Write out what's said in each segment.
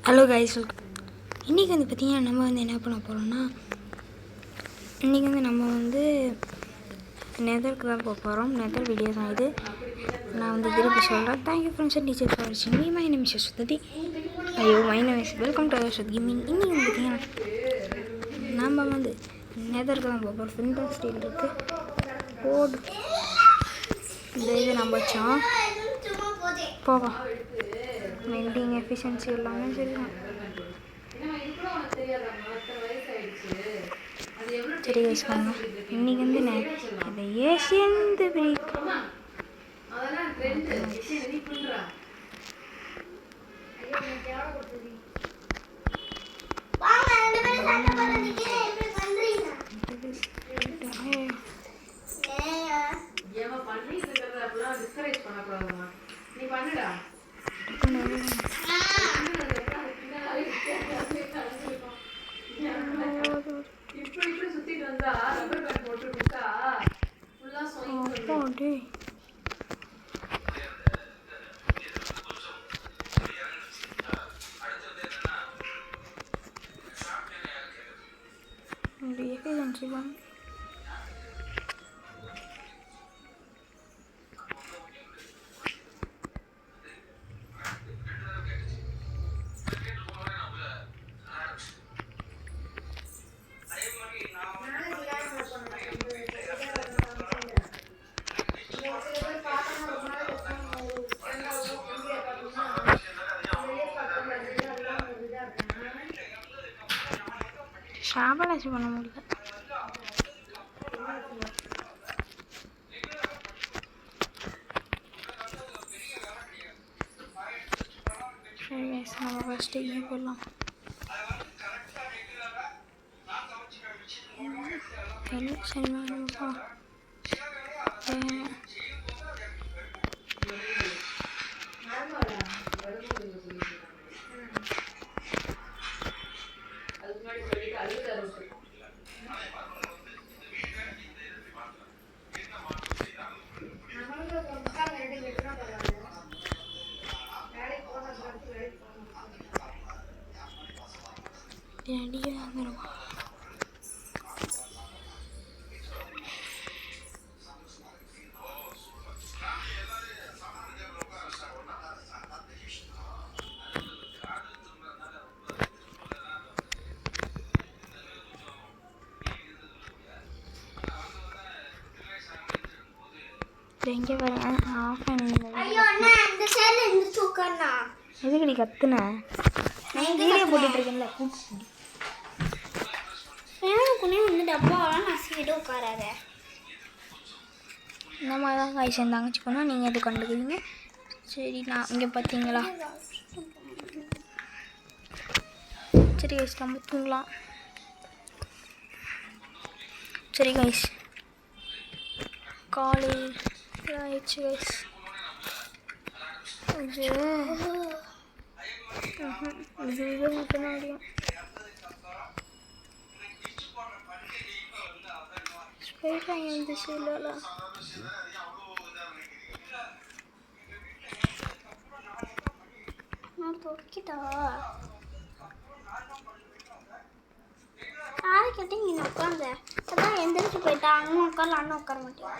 Hello guys, இன்றைக்கி வந்து பார்த்திங்கன்னா நம்ம வந்து என்ன பண்ண போகிறோம்னா, இன்றைக்கி வந்து நம்ம வந்து நெதருக்கு தான் போக போகிறோம். நெதர் வீடியோ தான் இது. நான் வந்து திருப்பி சொல்கிறேன். Thank you friends and teacher for வாட்சிங் me. My name is Yaswathi. My name is welcome to Yaswathi gaming. இன்றைக்கி வந்து பார்த்திங்கன்னா நம்ம வந்து நெதருக்கு தான் போக போகிறோம். ஃபின்டர் ஸ்டீல் இருக்குது, கோட் இந்த இது நம்ம வச்சோம். போவோம். மெயின்டிங் எஃபிஷியன்சி எல்லாமே சரிதான். சரி வச்சுக்கோங்க. இன்றைக்கி வந்து இந்த ஏசியன் பிரேக் efficiency one. ஷாபலாசி பண்ண முடியல. சரி கைஸ், நம்ம ஃபஸ்ட்டு இங்கே போடலாம். சரி வாங்கப்பா. எங்கே வரேன் ஆஃப் எதுக்கு நீ கத்துன? வீடியோ போட்டுட்ருக்கேன்ல. வந்து டப்பாவெல்லாம் நசிக்கிட்டு உட்காராத. இந்த மாதிரி தான் காய்ச்சி என் தங்கச்சி பண்ணால் நீங்கள் எது கண்டுக்குவீங்க. சரி, நான் இங்கே பார்த்தீங்களா? சரி கைஸ், நம்ம தூங்கலாம். சரி கைஸ், காலையில் ஆயிடுச்சு கைஸ். இது மட்டும்தான் முடியும். ஸ்பைட்டாக இருந்துச்சு இல்லைல்ல. நான் தொக்கிட்டா காரை கட்டி நீ உட்காந்த அதான் எந்திரிச்சு போயிட்டா. அங்கே உட்காரலான்னு உட்கார மாட்டேன்.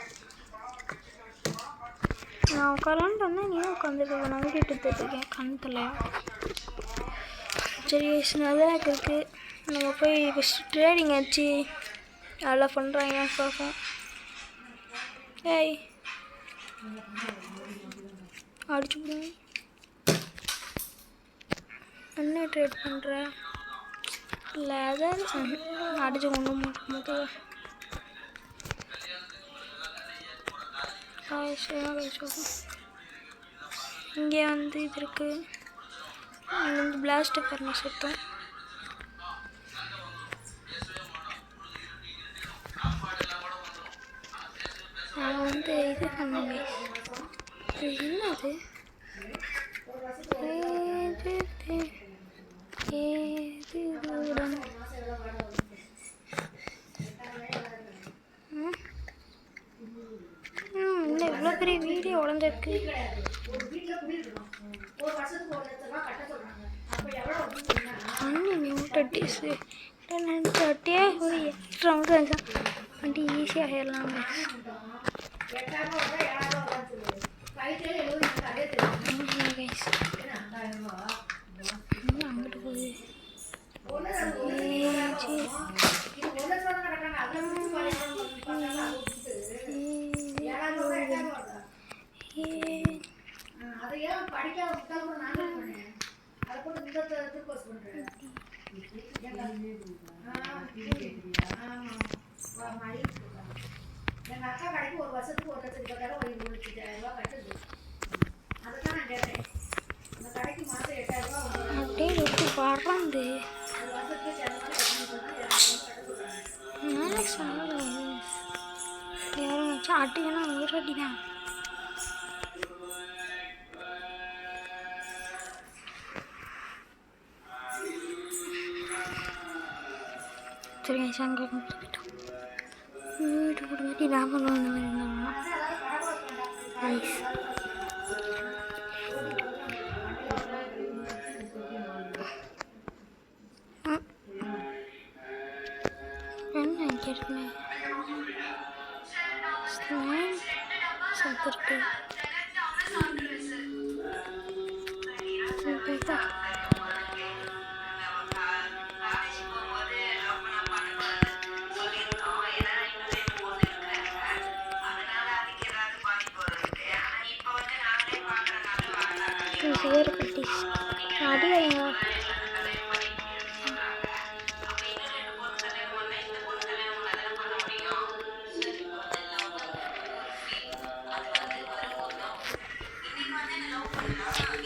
நான் உட்காரலான்னு சொன்னேன், நீ உட்காந்துருக்க. நான் வீட்டு இருக்கேன் கணத்தில். சரி அதெல்லாம் இருக்குது. நம்ம போய் ஃபஸ்ட்டு ட்ரேடிங் ஆச்சு நல்லா பண்ணுறாங்க பார்ப்போம். ஏய் அடிச்சு போடுங்க. என்ன ட்ரேட் பண்ணுற? லெதர் அடிச்சு கொண்டு போது இங்கே வந்து இது இருக்குது. இங்கே வந்து பிளாஸ்ட் பண்ண சுத்தம். நான் வந்து இது பண்ணுவேன். இது என்னது? இவ்வளோ பெரிய வீடியோ உடஞ்சிருக்கு. ப்ராக்டிஸு தொட்டியே ஒரு ரவுண்டு வண்டி ஈஸியாக ஏறலாம் அங்கிட்டு போகுது எங்கள் அக்கா கடைக்கு ஒரு வருஷத்துக்கு 1,20,000 கட்டுது. அதுதான் நான் கேட்டேன். அந்த கடைக்கு மாதம் 8,000 அப்படியே விட்டு வர்றாந்து யாரும் வச்சா அட்டுக்கன்னா ஒரு அடி தான். சரி அங்கே போயிட்டோம். வீட்டு கூட மாட்டி லாபம் அந்த மாதிரி இருந்தாங்கன்னா ஐஸ் என்ன கேட்குமே சாப்பிட்டு சேர் கட்டி அடியா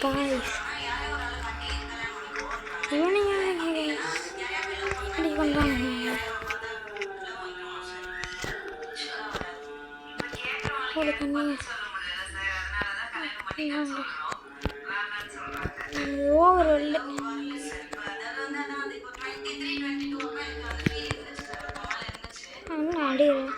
guys இவனையா இப்படி பண்ணுறாங்க ஒரு கண்ணு ஓவர் இல்லை அடிக்கிறேன்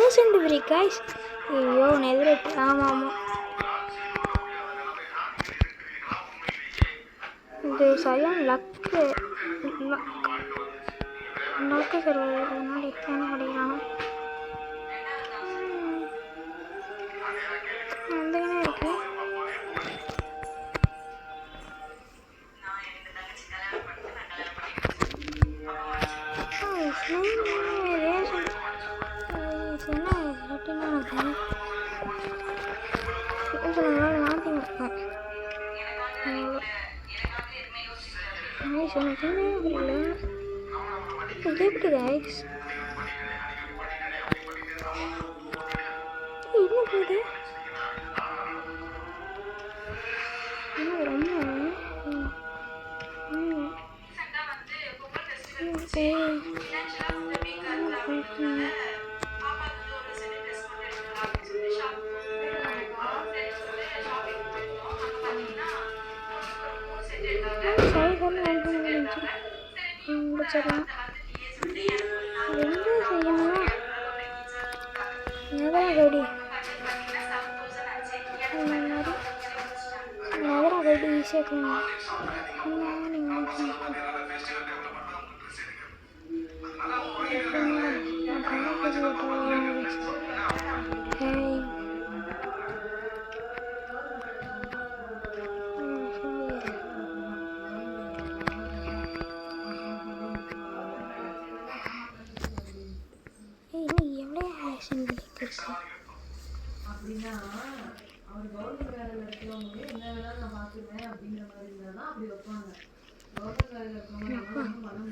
ஏஷியன்ட் பிரேக் கைஸ் ஐயோ நெதரேட் ஆமாம் ஆமாம் இது சரியான லக்கு லக்கு சர்வதனால எத்தனை கிடைக்கிறாங்க வந்துக்கினே இருக்கு எப்படி கைஸ் என்ன போகுது ரொம்ப முடிச்சிடலாம் என்ன செய்யணும் நகராகடி நகராகடி ஈஸியாக அப்படின்னா அவர் கவர்மெண்ட் வேலையில் இருக்கிறவங்க என்ன வேணாலும் நான் பார்த்துருவேன் அப்படிங்கிற மாதிரி இருந்தால் தான் அப்படி வைப்பாங்க. எவ்வளோ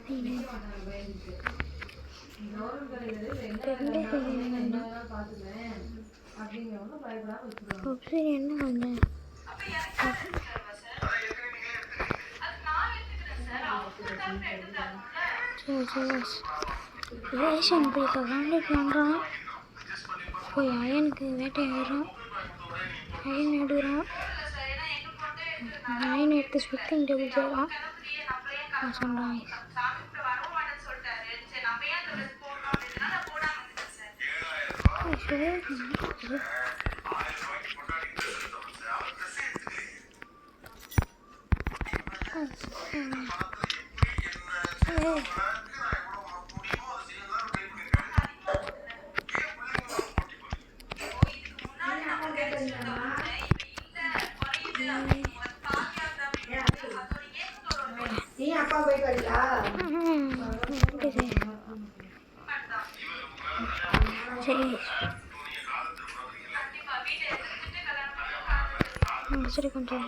மீன் 2 சரி என்ன பண்ண ரேஷன் போய் காண்டாக்ட் பண்ணுறான் போய் அயனுக்கு வேட்டையாடுறான் அயன் எடுக்கிறான் அயன் எடுத்து ஸ்விக்கிங் டேபிள் செய்கிறான் நான் சொல்கிறேன் நீ அப்பா போயிட்டு வரீங்களா? சரி சரி கொஞ்சம்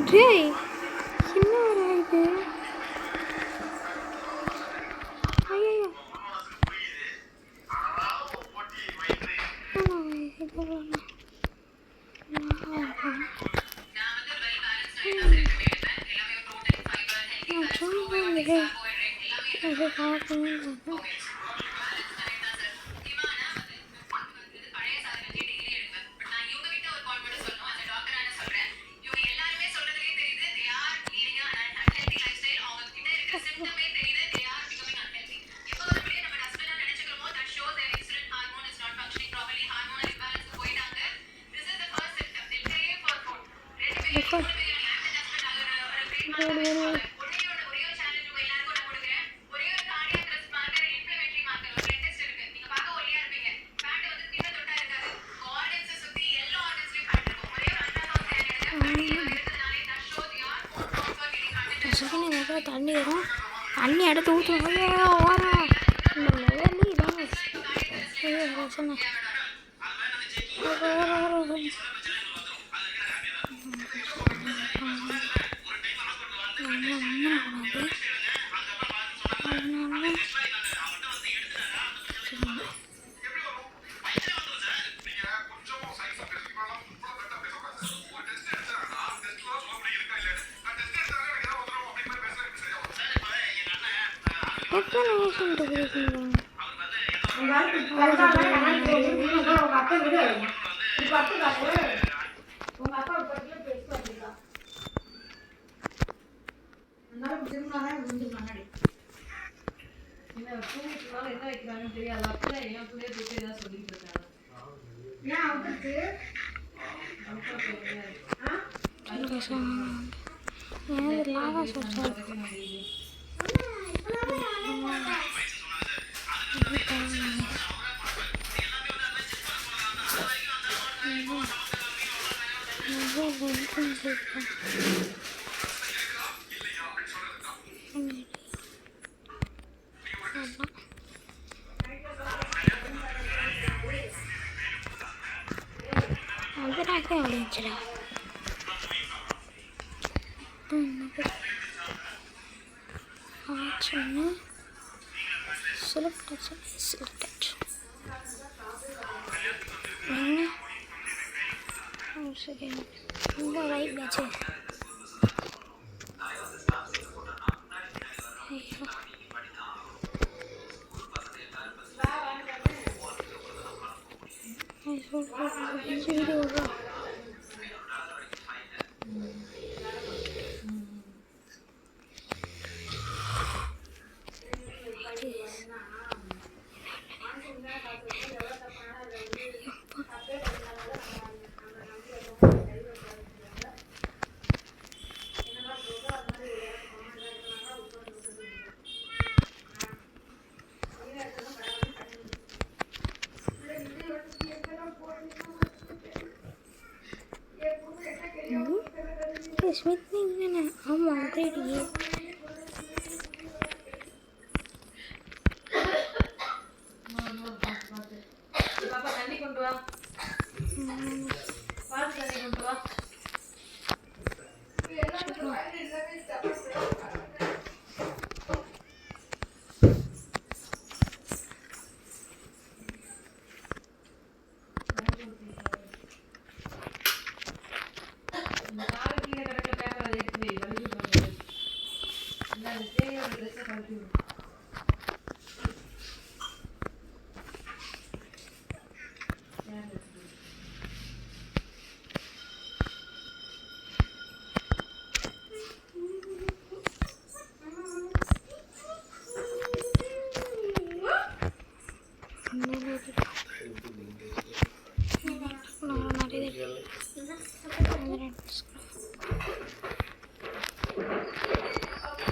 டேய் என்னடா இது ஐயோ தண்ணி வரும் தண்ணி எடுத்து ஊற்றுவோம் ஓரம் இந்த லெவலு இதான் பிரச்சனை எத்தனை வருஷம் பேசுங்க லாவா சோச்சா அதனாக்கே அப்படின்னுச்சுடா ஆச்சுன்னு செலக்ட் சரி இந்த ரைட் பேச்சு வீடியோ ஸ்மித் தானே? ஆமாம் தேடி. தண்ணி கொண்டு வா. தண்ணி கொண்டு வா.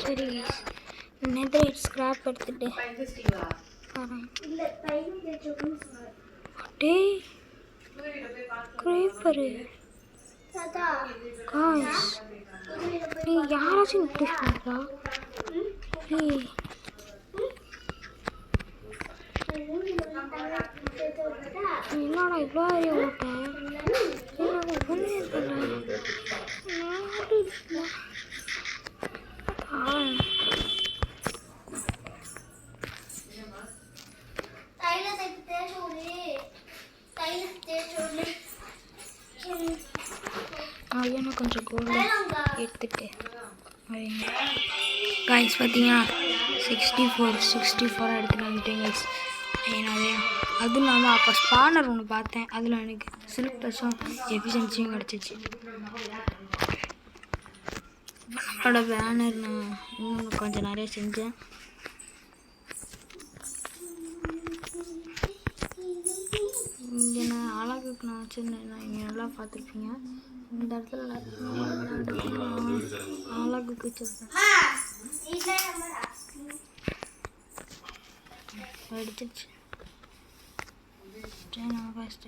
சரி நெதரைட் ஸ்கிராப் எடுத்துட்டு டேய் கிரேப்பரு காய்ஸ் நீ யாராச்சும் இன்க்ரீஸ் பண்ணுறா? ஏய் என்னடா இவ்வளோ அறிய ஓட்டேன் ஒன்றுமே தெரியல. ஐயோ கொஞ்சம் கோல்டு எடுத்துட்டு காய்ஸ் பார்த்தீங்கன்னா 64 எடுத்துகிட்டு வந்துட்டேன் கைஸ். அதே அதுவும் இல்லாமல் அப்போ ஸ்பானர் ஒன்று பார்த்தேன், அதில் எனக்கு சில்க் ப்ளஸும் எஃபிஷியன்சியும் கிடச்சிச்சு. நம்மளோட பேனர் நான் இன்னும் கொஞ்சம் நிறைய செஞ்சேன். இங்கே நான் அழகுக்கு நான் வச்சுருந்தேன், இங்கே நல்லா பார்த்துருப்பீங்க. இந்த இடத்துல அழகுக்கு வச்சுருக்கேன் அடிச்சிருச்சு. நம்ம ஃபஸ்ட்டு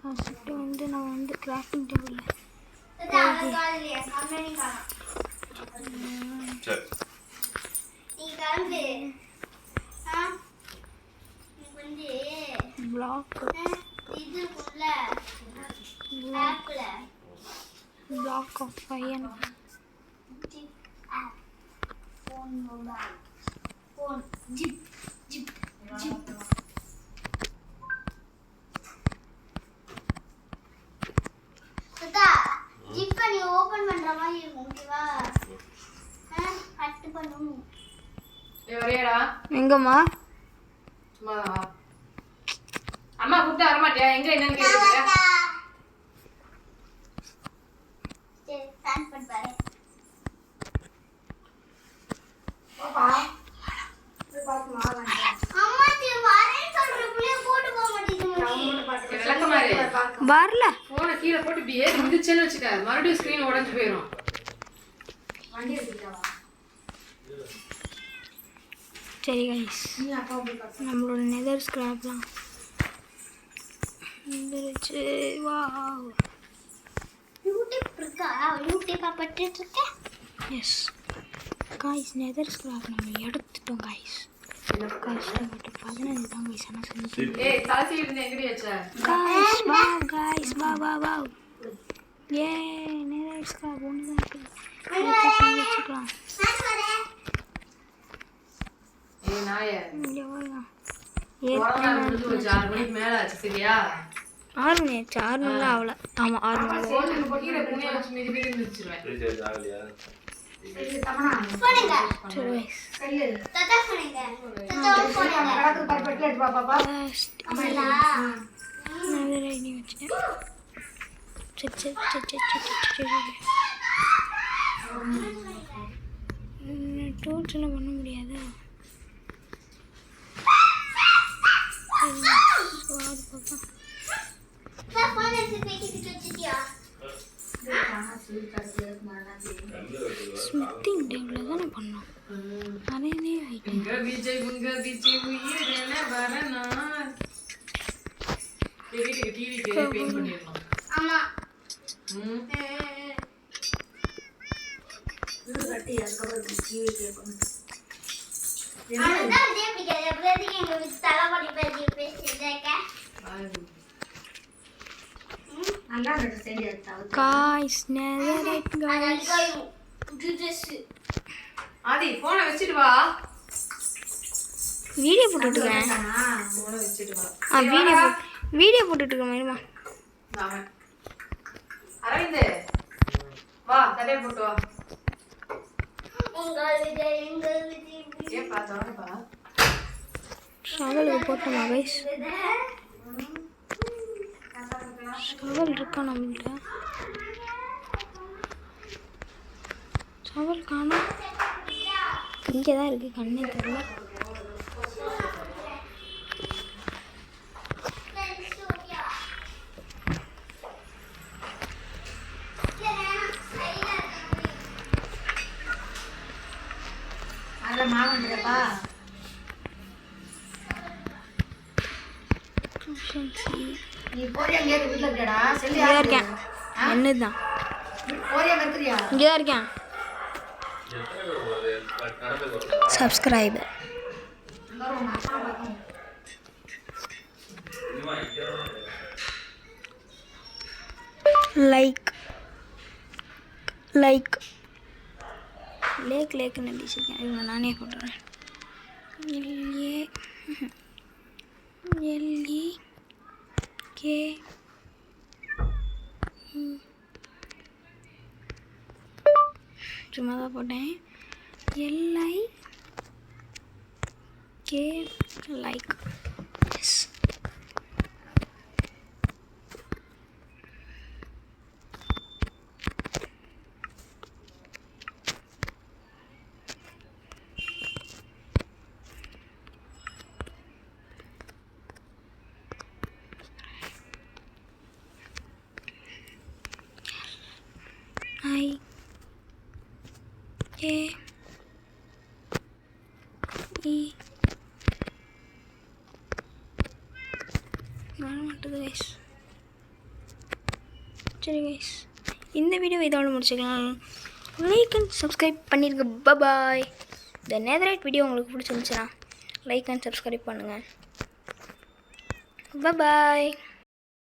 ஃபஸ்ட்டு வந்து நான் வந்து கிராஃப்டிங் டேபிளில் block of iron. Phone zip. Tata, zip பண்ணி ஓபன் பண்ற மாதிரி இருக்கும், ஓகேவா? கட் பண்ணனும். ஏய் வரையடா. எங்கம்மா? சும்மா வா. அம்மா கூப்பிட்டா வர மாட்டியா? எங்க என்னன்னு கேக்குறீங்க? சரி, ஸ்டார்ட் பண்ணு பாரு. பாப்பா. போய் பாத்து மாவாங்க. அம்மா நீ வரேன்னு சொல்றப்பவே போட்டு போக மாட்டீங்க. விளக்கமாரு. வரல. போனை கீழே போட்டு இப்படி ஏறி மிதிச்சேன்னு வச்சுக்க, மறுபடியும் ஸ்கிரீன் உடைஞ்சு போயிடும். வண்டி எடுத்துக்கிட்டாவா? சரி கைஸ், நம்மளோட நெதர் ஸ்கிராப்லாம் வந்துருச்சு. வாவ், யூடியூப் இருக்கா? யூடியூப்பை பட்டுட்டு இருக்கேன். எஸ் காய்ஸ், நெதர் ஸ்கிராப் நம்ம எடுத்துட்டோம் காய்ஸ். கஷ்டப்பட்டு 15 தான் கைஸ். ஆனால் செஞ்சு ஏய் தாசி இருந்து எங்கடி வச்ச? Guys wow, guys wow. A nether scrap ஒன்று தான் இருக்குது, வச்சுக்கலாம். ஏய் நாயே, இங்கே வாங்க. முடிஞ்சு போச்சு. 6 மணிக்கு மேல ஆச்சு, சரியா? 6 மணி ஆச்சு. 6 மணி ஆகல. ஆமாம் 6 மணி. கீழே புண்ணிய வச்சு மிதி மிதிச்சிருவேன். சரி டூல்ஸ் எல்லாம் பண்ண முடியாதா? ஸ்மித்திங் டேபிள் தானே பண்ணோம். அதே ஆயிட்டேன். Guys netherite guys. ஆதி போனை வச்சிட்டு வா. வீடியோ போட்டுட்டு இருக்கேன். போனை வச்சிட்டு வா. வீடியோ போட்டுட்டு இருக்கேன். மயிலுமா அவன் அரவிந்த் வா தடை போட்டு வா. ஏன் பார்த்தோன்னேப்பா ஷவல் போட்டோமா கைஸ்? ஷவல் இருக்கா நம்மள்ட்ட? ஷவல் காணோம். இங்கே தான் இருக்குது, கண்ணே தெரியல. நீ போறியா இங்கே வீட்டில் இருக்கடா? செல்லு இங்கே இருக்கேன். என்னதுதான் போறியா இருக்கிறியா? இங்கே தான் இருக்கேன். சப்ஸ்கிரைப், லைக் லேக்குன்னு அடிச்சிருக்கேன். இவங்க நானே போட்டுறேன். LAKE சும்மா தான் போட்டேன். LIKE like. எஸ். வரமாட்டுது கைஸ். சரி கைஸ், இந்த வீடியோ இதோட முடிச்சுக்கலாம். லைக் அண்ட் சப்ஸ்கிரைப் பண்ணிருங்க. பாய். இந்த நேதரைட் வீடியோ உங்களுக்கு பிடிச்சிருந்துச்சுன்னா லைக் அண்ட் சப்ஸ்கிரைப் பண்ணுங்கள். பாய்.